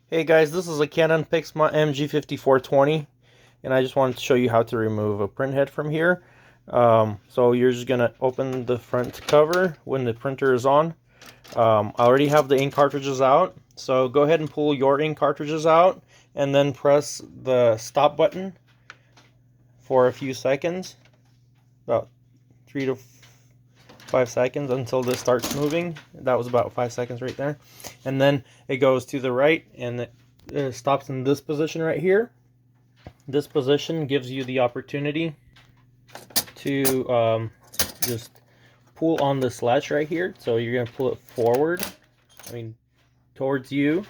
Hey guys, this is a Canon Pixma MG5420, and I just wanted to show you how to remove a print head from here. So you're just going to open the front cover when the printer is on. I already have the ink cartridges out, so go ahead and pull your ink cartridges out and then press the stop button for a few seconds, about 3 to 5 seconds until this starts moving. That was about 5 seconds right there. And then it goes to the right and it stops in this position right here. This position gives you the opportunity to just pull on this latch right here. So you're going to pull it forward, towards you.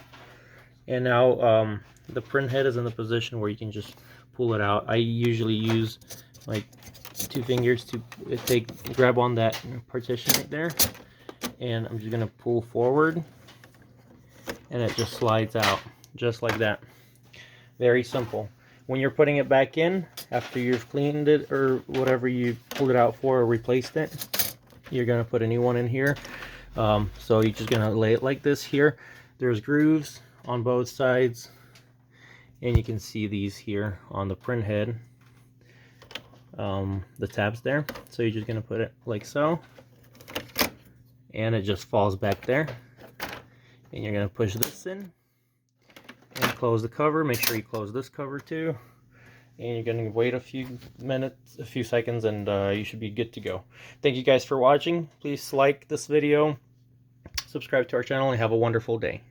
And now the print head is in the position where you can just pull it out. I usually use like 2 fingers to grab on that partition right there, and I'm just gonna pull forward and it just slides out just like that. Very simple. When you're putting it back in after you've cleaned it or whatever you pulled it out for or replaced it, you're gonna put a new one in here. So you're just gonna lay it like this here. There's grooves on both sides, and you can see these here on the print head, the tabs there. So you're just gonna put it like so, and it just falls back there, and you're gonna push this in and close the cover. Make sure you close this cover too, and you're gonna wait a few minutes, a few seconds, and you should be good to go. Thank you guys for watching. Please like this video, subscribe to our channel, and have a wonderful day.